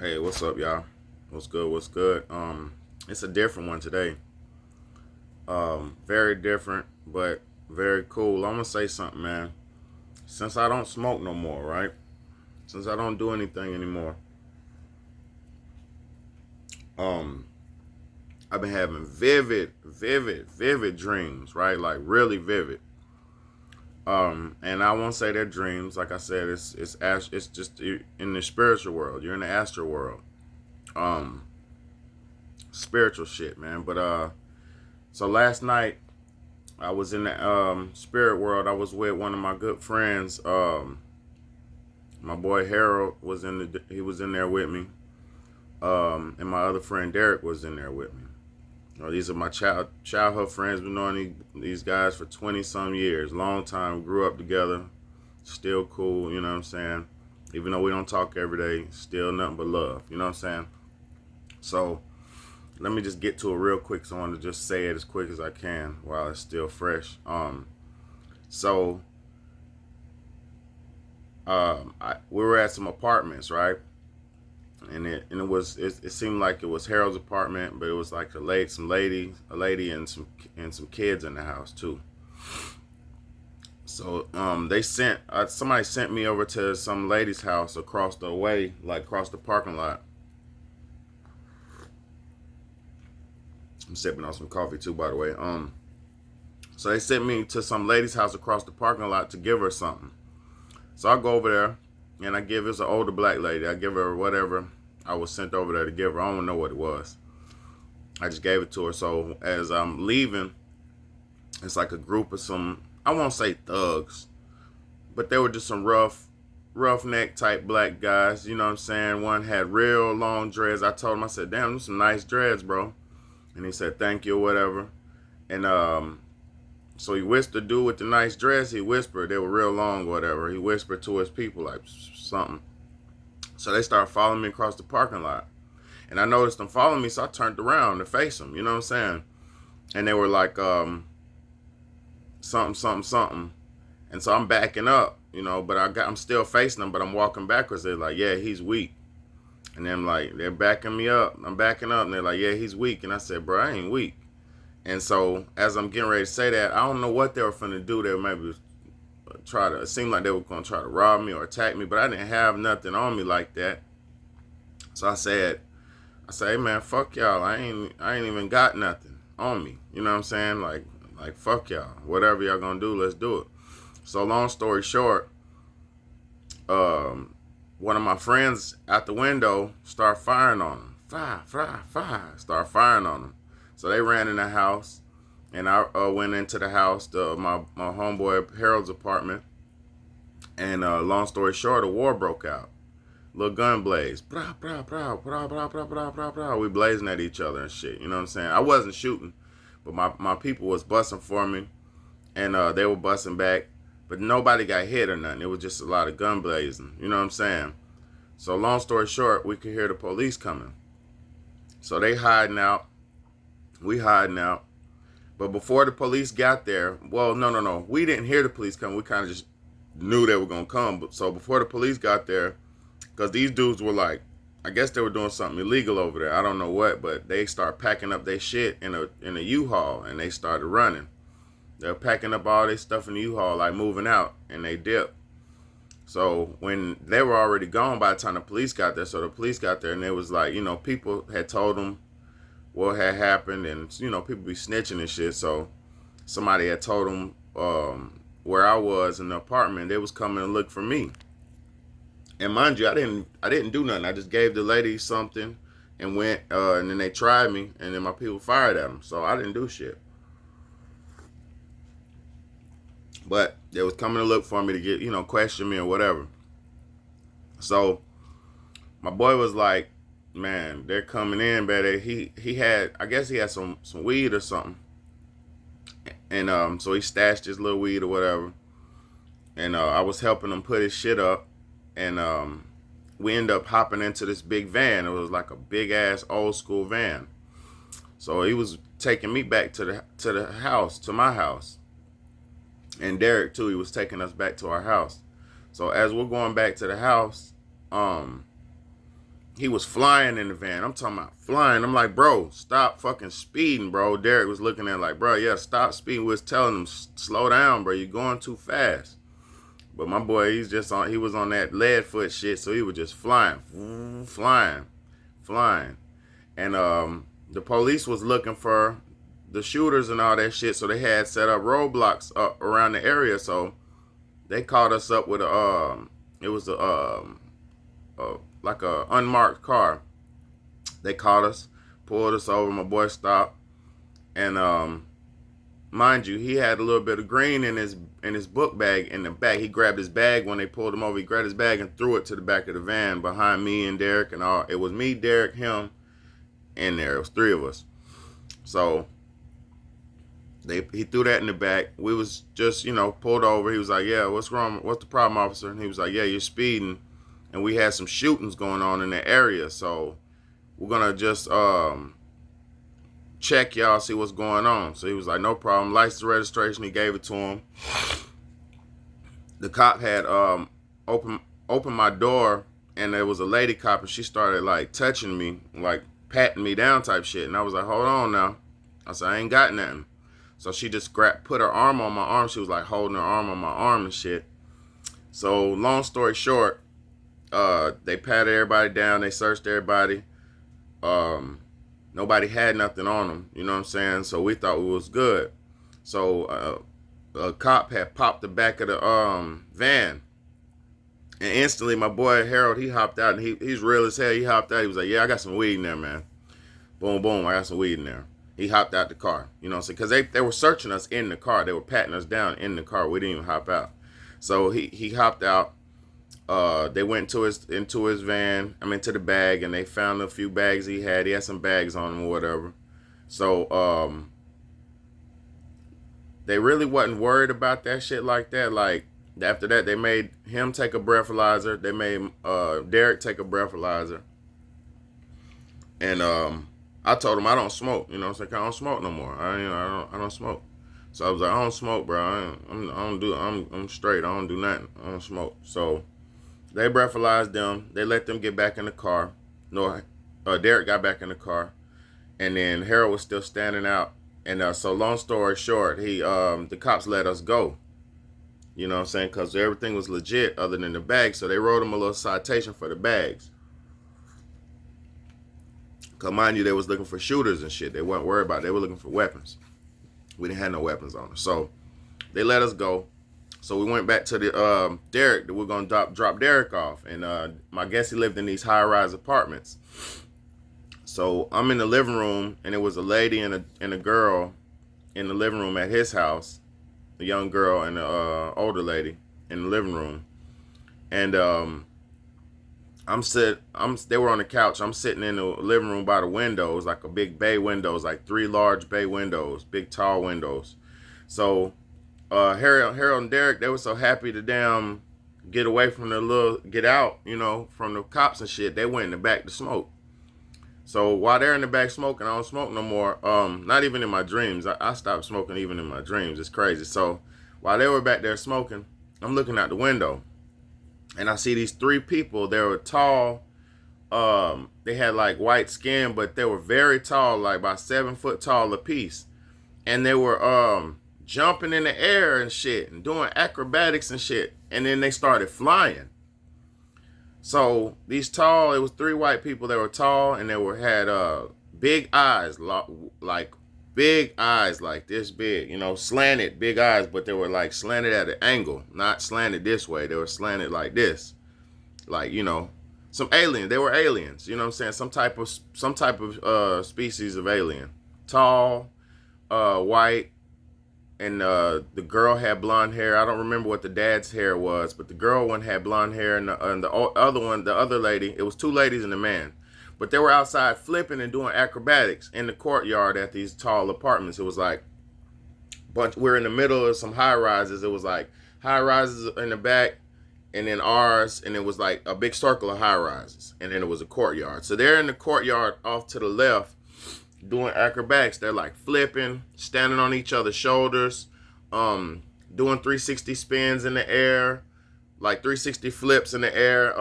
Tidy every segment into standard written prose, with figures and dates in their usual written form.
Hey, what's up, y'all? What's good? What's good? It's a different one today. Very different, but very cool. I'm gonna say something, man. Since I don't smoke no more, right? Since I don't do anything anymore, um, I've been having vivid dreams, right? Like really vivid. And I won't say they're dreams. Like I said, it's just in the spiritual world. You're in the astral world. Um, Spiritual shit, man. But so last night I was in the spirit world. I was with one of my good friends. My boy Harold was he was in there with me. And my other friend Derek was in there with me. These are my childhood friends. Been knowing these guys for 20 some years, long time. Grew up together, still cool. You know what I'm saying? Even though we don't talk every day, still nothing but love. You know what I'm saying? So let me just get to it real quick. So I want to just say it as quick as I can while it's still fresh. So we were at some apartments, right? And it seemed like it was Harold's apartment, but it was like a lady and some kids in the house too. So they sent somebody sent me over to some lady's house across the way, like across the parking lot. I'm sipping on some coffee too, by the way. So they sent me to some lady's house across the parking lot to give her something. So I go over there and I give it's an older black lady. I give her whatever I was sent over there to give her. I don't know what it was. I just gave it to her. So as I'm leaving, it's like a group of some, I won't say thugs, but they were just some roughneck type black guys. You know what I'm saying? One had real long dreads. I told him, I said, damn, those some nice dreads, bro. And he said, thank you or whatever. And so he whispered, dude with the nice dress, he whispered, they were real long or whatever. He whispered to his people like something. So they started following me across the parking lot. And I noticed them following me, so I turned around to face them, you know what I'm saying? And they were like, something, something, something. And so I'm backing up, but I'm still facing them, but I'm walking backwards. They're like, yeah, he's weak. And then like, they're backing me up. I'm backing up, and they're like, yeah, he's weak. And I said, bro, I ain't weak. And so as I'm getting ready to say that, I don't know what they were finna do. They were maybe it seemed like they were gonna try to rob me or attack me, but I didn't have nothing on me like that. So I said, hey man, fuck y'all. I ain't even got nothing on me. You know what I'm saying? Like fuck y'all. Whatever y'all gonna do, let's do it. So long story short, um, one of my friends out the window start firing on them. Fire. Start firing on them. So they ran in the house, and I went into the house, my homeboy Harold's apartment. And long story short, a war broke out. Little gun blaze. Brah, brah, brah, brah, brah, brah, brah, brah, brah. We blazing at each other and shit. You know what I'm saying? I wasn't shooting, but my people was busting for me, and they were busting back. But nobody got hit or nothing. It was just a lot of gun blazing. You know what I'm saying? So long story short, we could hear the police coming. So they hiding out. We hiding out. But before the police got there, well, no. We didn't hear the police come. We kind of just knew they were going to come. But so before the police got there, because these dudes were like, I guess they were doing something illegal over there. I don't know what, but they start packing up their shit in a U-Haul, and they started running. They're packing up all their stuff in the U-Haul, like moving out, and they dipped. So when they were already gone by the time the police got there, so the police got there, and it was like, people had told them what had happened, and people be snitching and shit. So somebody had told them where I was in the apartment. They was coming to look for me. And mind you, I didn't do nothing. I just gave the lady something and went, and then they tried me, and then my people fired at them. So I didn't do shit. But they was coming to look for me to get, question me or whatever. So my boy was like, man, they're coming in, but he had, I guess he had some weed or something. And so he stashed his little weed or whatever. And I was helping him put his shit up. And we ended up hopping into this big van. It was like a big ass old school van. So he was taking me back to the house, to my house. And Derek too, he was taking us back to our house. So as we're going back to the house, he was flying in the van. I'm talking about flying. I'm like, bro, stop fucking speeding, bro. Derek was looking at it like, bro, yeah, stop speeding. We was telling him, slow down, bro. You're going too fast. But my boy, he was on that lead foot shit, so he was just flying, flying. And the police was looking for the shooters and all that shit, so they had set up roadblocks around the area. So they caught us up with it was like a unmarked car. They caught us, pulled us over. My boy stopped, and mind you, he had a little bit of green in his book bag in the back. He grabbed his bag when they pulled him over. He grabbed his bag and threw it to the back of the van behind me and Derek and all. It was me, Derek, him in there. It was three of us. So he threw that in the back. We was just, pulled over. He was like, yeah, what's wrong? What's the problem, officer? And he was like, yeah, you're speeding. And we had some shootings going on in the area. So we're going to just check y'all, see what's going on. So he was like, no problem. License registration. He gave it to him. The cop had opened my door, and there was a lady cop, and she started like touching me, like patting me down type shit. And I was like, hold on now. I said, I ain't got nothing. So she just put her arm on my arm. She was like holding her arm on my arm and shit. So long story short, they patted everybody down. They searched everybody. Nobody had nothing on them. You know what I'm saying? So we thought it was good. So a cop had popped the back of the van. And instantly my boy Harold, he hopped out, and he's real as hell. He hopped out. He was like, yeah, I got some weed in there, man. Boom, boom, I got some weed in there. He hopped out the car, you know what I'm saying? Because they were searching us in the car. They were patting us down in the car. We didn't even hop out. So he hopped out. They went into his van, to the bag, and they found a few bags he had. He had some bags on him or whatever. So they really wasn't worried about that shit like that. Like, after that, they made him take a breathalyzer. They made Derek take a breathalyzer. And I told him I don't smoke. You know what I'm saying? I don't smoke no more. I don't smoke. So I was like, I don't smoke, bro. I'm straight. I don't do nothing. I don't smoke. So they breathalyzed them. They let them get back in the car. No, Derek got back in the car, and then Harold was still standing out. And so long story short, the cops let us go. You know what I'm saying? Because everything was legit other than the bags. So they wrote him a little citation for the bags. Because mind you, they was looking for shooters and shit. They weren't worried about it. They were looking for weapons. We didn't have no weapons on us. So they let us go. So we went back to the Derek. We're going to drop Derek off. And I guess he lived in these high-rise apartments. So I'm in the living room, and there was a lady and a girl in the living room at his house. A young girl and an older lady in the living room. And they were on the couch. I'm sitting in the living room by the windows, like a big bay windows, like 3 large bay windows, big tall windows. So Harold and Derek, they were so happy to get away from get out, from the cops and shit. They went in the back to smoke. So while they're in the back smoking, I don't smoke no more. Not even in my dreams. I stopped smoking even in my dreams. It's crazy. So while they were back there smoking, I'm looking out the window. And I see these 3 people. They were tall. They had like white skin, but they were very tall, like about 7 foot tall apiece. And they were jumping in the air and shit and doing acrobatics and shit. And then they started flying. So it was 3 white people. They were tall, and they had big eyes, like big eyes, like this big, slanted big eyes, but they were like slanted at an angle, not slanted this way. They were slanted like this, like, some alien. They were aliens, you know what I'm saying? Some type of species of alien. Tall, white, and the girl had blonde hair. I don't remember what the dad's hair was, but the girl one had blonde hair, and the other lady, it was 2 ladies and a man. But they were outside flipping and doing acrobatics in the courtyard at these tall apartments. It was like, we're in the middle of some high rises. It was like high rises in the back, and then ours, and it was like a big circle of high rises, and then it was a courtyard. So they're in the courtyard off to the left doing acrobatics. They're like flipping, standing on each other's shoulders, doing 360 spins in the air, like 360 flips in the air,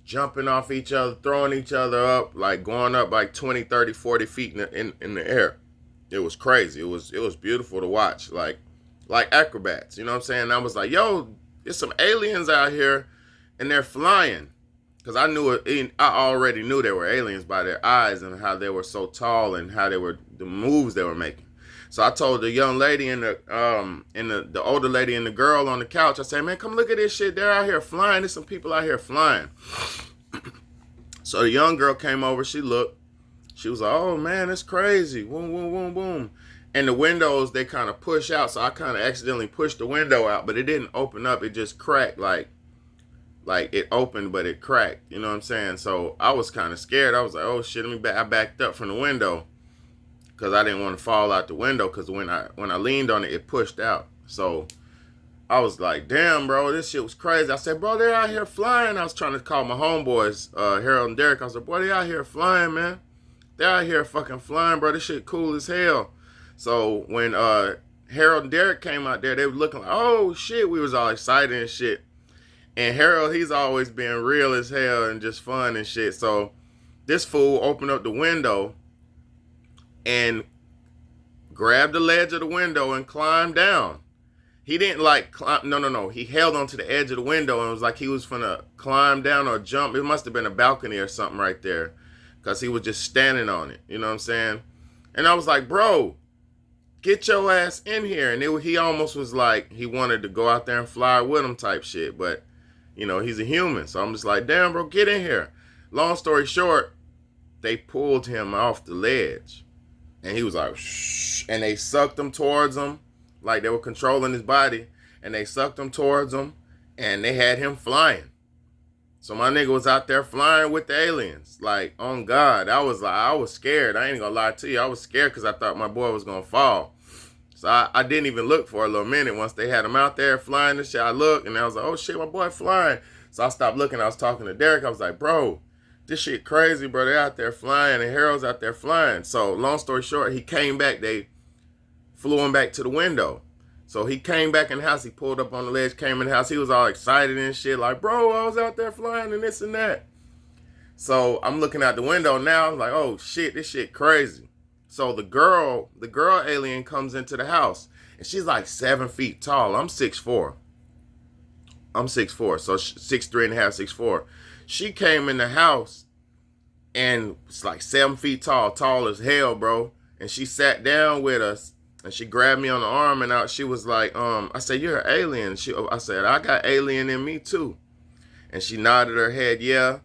jumping off each other, throwing each other up, like going up like 20, 30, 40 feet in the air. It was crazy. It was beautiful to watch, like acrobats. You know what I'm saying? I was like, yo, there's some aliens out here, and they're flying. Because I knew it, I already knew they were aliens by their eyes and how they were so tall and how they were the moves they were making. So I told the young lady and the older lady and the girl on the couch, I said, man, come look at this shit. They're out here flying. There's some people out here flying. So the young girl came over. She looked. She was like, oh, man, it's crazy. Boom, boom, boom, boom. And the windows, they kind of push out. So I kind of accidentally pushed the window out, but it didn't open up. It just cracked like it opened, but it cracked. You know what I'm saying? So I was kind of scared. I was like, oh, shit, I backed up from the window because I didn't want to fall out the window because when I leaned on it, it pushed out. So I was like, damn, bro, this shit was crazy. I said, bro, they're out here flying. I was trying to call my homeboys, Harold and Derek. I was like, boy, they out here flying, man. They're out here fucking flying, bro. This shit cool as hell. So when Harold and Derek came out there, they were looking like, oh, shit. We was all excited and shit. And Harold, he's always been real as hell and just fun and shit. So this fool opened up the window and grabbed the ledge of the window and climbed down. He didn't like climb. No. He held onto the edge of the window and it was like he was finna climb down or jump. It must have been a balcony or something right there because he was just standing on it. You know what I'm saying? And I was like, bro, get your ass in here. And he almost was like he wanted to go out there and fly with him type shit. But, you know, he's a human. So I'm just like, damn, bro, get in here. Long story short, they pulled him off the ledge. And he was like, shh. And they sucked him towards him. Like they were controlling his body. And they sucked him towards him. And they had him flying. So my nigga was out there flying with the aliens. Like, on God. I was scared. I ain't gonna lie to you. I was scared because I thought my boy was gonna fall. So I didn't even look for a little minute. Once they had him out there flying and shit, I looked and I was like, oh shit, my boy flying. So I stopped looking. I was talking to Derek. I was like, bro, this shit crazy, bro. They out there flying and Harold's out there flying. So long story short, he came back. They flew him back to the window. So he came back in the house. He pulled up on the ledge, came in the house. He was all excited and shit. Like, bro, I was out there flying and this and that. So I'm looking out the window now. I'm like, oh shit, this shit crazy. So the girl alien comes into the house and she's like 7 feet tall. I'm 6'4". So 6'3" and a half, 6'4". She came in the house and it's like 7 feet tall as hell, bro. And she sat down with us and she grabbed me on the arm and she was like, I said, you're an alien. I said, I got alien in me too. And she nodded her head, yeah.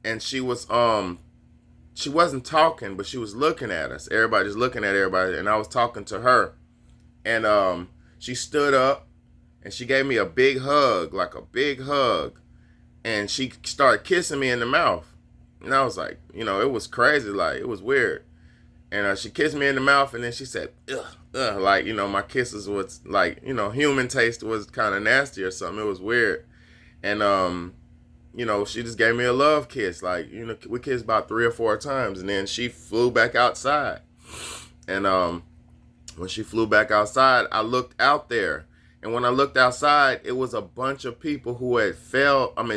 And she wasn't talking, but she was looking at us. Everybody just looking at everybody. And I was talking to her. And she stood up and she gave me a big hug, like a big hug. And she started kissing me in the mouth. And I was like, you know, it was crazy. Like, it was weird. And she kissed me in the mouth and then she said, ugh, ugh. Like, you know, my kisses was like, you know, human taste was kind of nasty or something. It was weird. And, you know, she just gave me a love kiss. Like, you know, we kissed about 3 or 4 times. And then she flew back outside. And when she flew back outside, I looked out there. And when I looked outside, it was a bunch of people who had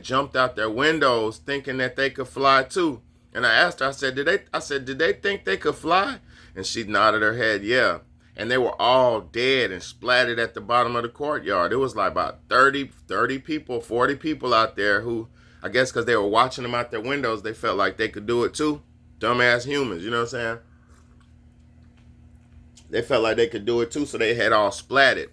jumped out their windows thinking that they could fly too. And I asked her, I said, did they think they could fly? And she nodded her head, yeah. And they were all dead and splattered at the bottom of the courtyard. It was like about 30 people, 40 people out there who, I guess because they were watching them out their windows, they felt like they could do it too. Dumbass humans, you know what I'm saying? They felt like they could do it too, so they had all splatted.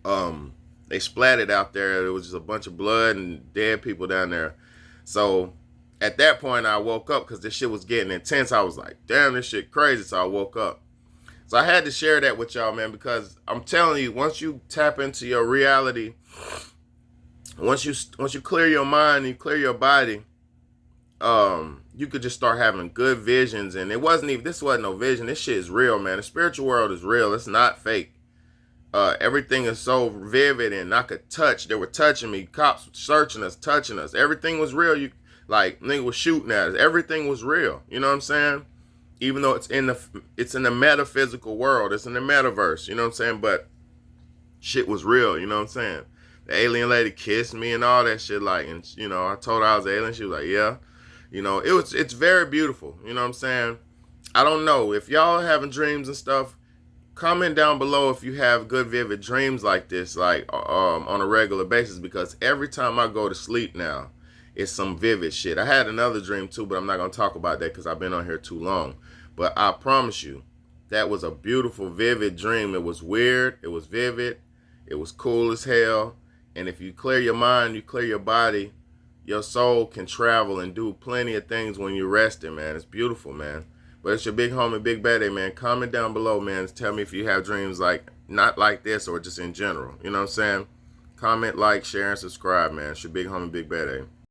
They splatted out there. There was just a bunch of blood and dead people down there. So at that point, I woke up because this shit was getting intense. I was like, damn, this shit crazy. So I woke up. So I had to share that with y'all, man, because I'm telling you, once you tap into your reality, once you clear your mind and you clear your body, you could just start having good visions. And this wasn't no vision. This shit is real, man. The spiritual world is real. It's not fake. Everything is so vivid and I could touch. They were touching me. Cops were searching us, touching us. Everything was real. Nigga was shooting at us. Everything was real. You know what I'm saying? Even though it's in the metaphysical world. It's in the metaverse. You know what I'm saying? But shit was real. You know what I'm saying? the alien lady kissed me and all that shit. Like, and you know, I told her I was an alien. She was like, yeah. You know, it's very beautiful. You know what I'm saying? I don't know if y'all having dreams and stuff. Comment down below if you have good vivid dreams like this, like on a regular basis. Because every time I go to sleep now, it's some vivid shit. I had another dream too, but I'm not gonna talk about that because I've been on here too long. But I promise you, that was a beautiful, vivid dream. It was weird. It was vivid. It was cool as hell. And if you clear your mind, you clear your body, your soul can travel and do plenty of things when you're resting, man. It's beautiful, man. But it's your big homie, Big Bad A, man. Comment down below, man. Tell me if you have dreams like, not like this or just in general. You know what I'm saying? Comment, like, share, and subscribe, man. It's your big homie, Big Bad A.